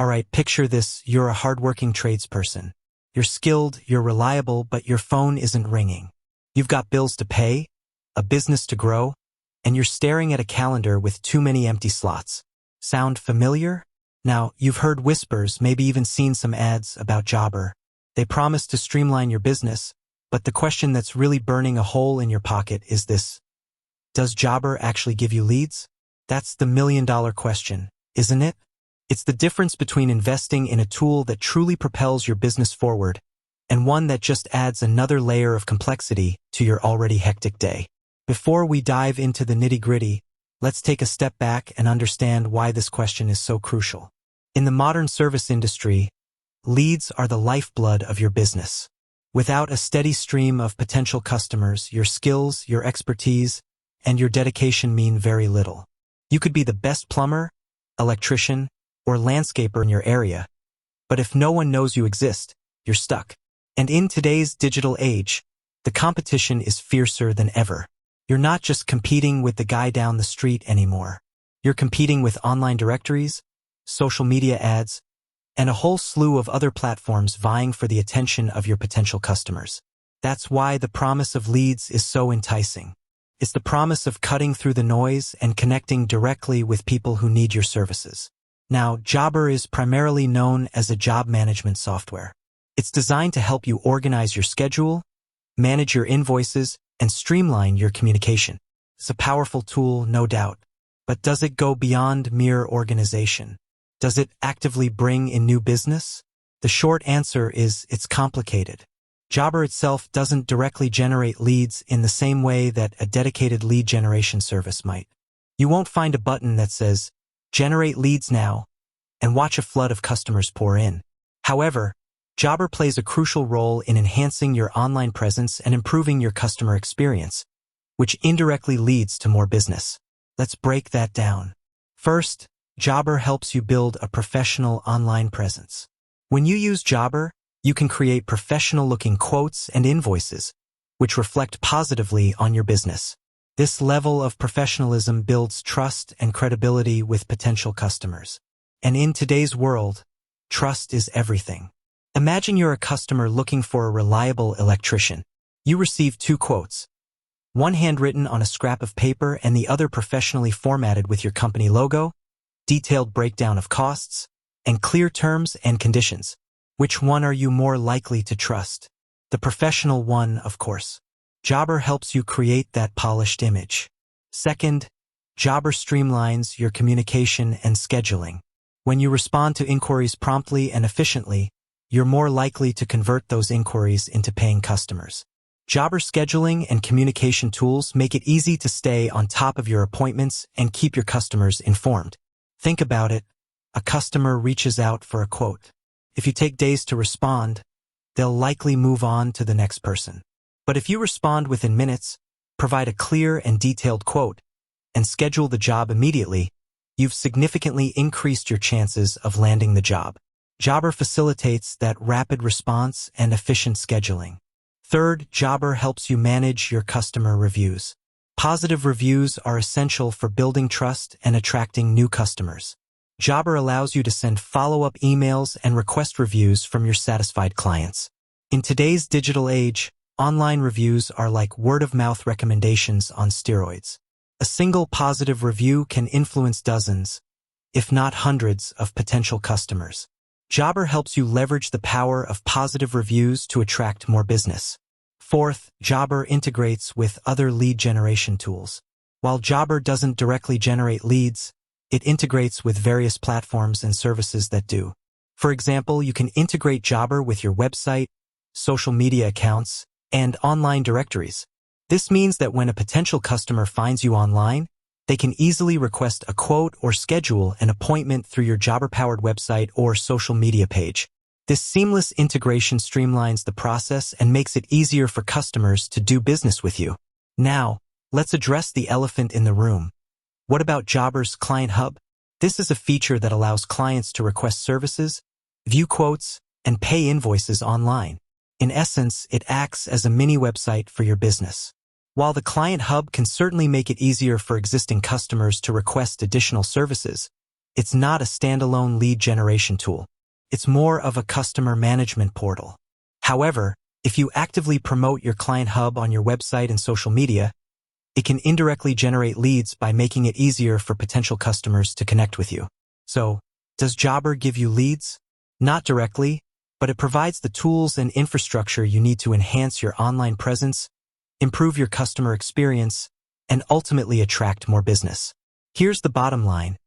Alright, picture this, you're a hardworking tradesperson. You're skilled, you're reliable, but your phone isn't ringing. You've got bills to pay, a business to grow, and you're staring at a calendar with too many empty slots. Sound familiar? Now, you've heard whispers, maybe even seen some ads about Jobber. They promise to streamline your business, but the question that's really burning a hole in your pocket is this. Does Jobber actually give you leads? That's the million-dollar question, isn't it? It's the difference between investing in a tool that truly propels your business forward and one that just adds another layer of complexity to your already hectic day. Before we dive into the nitty-gritty, let's take a step back and understand why this question is so crucial. In the modern service industry, leads are the lifeblood of your business. Without a steady stream of potential customers, your skills, your expertise, and your dedication mean very little. You could be the best plumber, electrician, or landscaper in your area, but if no one knows you exist, you're stuck. And in today's digital age, the competition is fiercer than ever. You're not just competing with the guy down the street anymore. You're competing with online directories, social media ads, and a whole slew of other platforms vying for the attention of your potential customers. That's why the promise of leads is so enticing. It's the promise of cutting through the noise and connecting directly with people who need your services. Now, Jobber is primarily known as a job management software. It's designed to help you organize your schedule, manage your invoices, and streamline your communication. It's a powerful tool, no doubt. But does it go beyond mere organization? Does it actively bring in new business? The short answer is it's complicated. Jobber itself doesn't directly generate leads in the same way that a dedicated lead generation service might. You won't find a button that says, "Generate leads now," and watch a flood of customers pour in. However, Jobber plays a crucial role in enhancing your online presence and improving your customer experience, which indirectly leads to more business. Let's break that down. First, Jobber helps you build a professional online presence. When you use Jobber, you can create professional-looking quotes and invoices, which reflect positively on your business. This level of professionalism builds trust and credibility with potential customers. And in today's world, trust is everything. Imagine you're a customer looking for a reliable electrician. You receive two quotes, one handwritten on a scrap of paper and the other professionally formatted with your company logo, detailed breakdown of costs, and clear terms and conditions. Which one are you more likely to trust? The professional one, of course. Jobber helps you create that polished image. Second, Jobber streamlines your communication and scheduling. When you respond to inquiries promptly and efficiently, you're more likely to convert those inquiries into paying customers. Jobber scheduling and communication tools make it easy to stay on top of your appointments and keep your customers informed. Think about it. A customer reaches out for a quote. If you take days to respond, they'll likely move on to the next person. But if you respond within minutes, provide a clear and detailed quote, and schedule the job immediately, you've significantly increased your chances of landing the job. Jobber facilitates that rapid response and efficient scheduling. Third, Jobber helps you manage your customer reviews. Positive reviews are essential for building trust and attracting new customers. Jobber allows you to send follow-up emails and request reviews from your satisfied clients. In today's digital age, online reviews are like word-of-mouth recommendations on steroids. A single positive review can influence dozens, if not hundreds, of potential customers. Jobber helps you leverage the power of positive reviews to attract more business. Fourth, Jobber integrates with other lead generation tools. While Jobber doesn't directly generate leads, it integrates with various platforms and services that do. For example, you can integrate Jobber with your website, social media accounts, and online directories. This means that when a potential customer finds you online, they can easily request a quote or schedule an appointment through your Jobber-powered website or social media page. This seamless integration streamlines the process and makes it easier for customers to do business with you. Now, let's address the elephant in the room. What about Jobber's Client Hub? This is a feature that allows clients to request services, view quotes, and pay invoices online. In essence, it acts as a mini website for your business. While the Client Hub can certainly make it easier for existing customers to request additional services, It's not a standalone lead generation tool. It's more of a customer management portal. However, if you actively promote your client hub on your website and social media, it can indirectly generate leads by making it easier for potential customers to connect with you. So, does Jobber give you leads? Not directly, but it provides the tools and infrastructure you need to enhance your online presence, improve your customer experience, and ultimately attract more business. Here's the bottom line.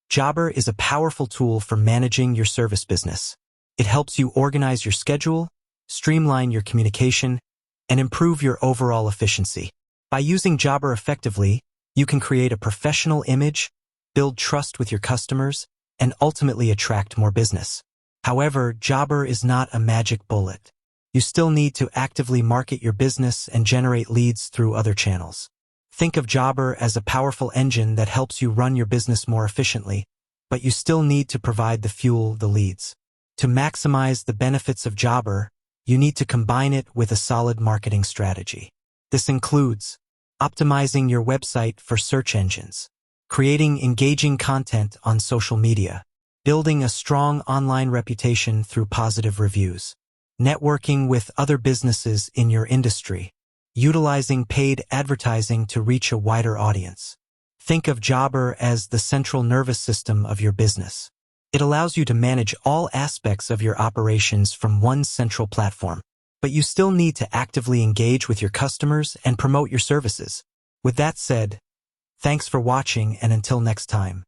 Jobber is a powerful tool for managing your service business. It helps you organize your schedule, streamline your communication, and improve your overall efficiency. By using Jobber effectively, you can create a professional image, build trust with your customers, and ultimately attract more business. However, Jobber is not a magic bullet. You still need to actively market your business and generate leads through other channels. Think of Jobber as a powerful engine that helps you run your business more efficiently, but you still need to provide the fuel, the leads. To maximize the benefits of Jobber, you need to combine it with a solid marketing strategy. This includes optimizing your website for search engines, creating engaging content on social media, building a strong online reputation through positive reviews, networking with other businesses in your industry, utilizing paid advertising to reach a wider audience. Think of Jobber as the central nervous system of your business. It allows you to manage all aspects of your operations from one central platform. But you still need to actively engage with your customers and promote your services. With that said, thanks for watching, and until next time.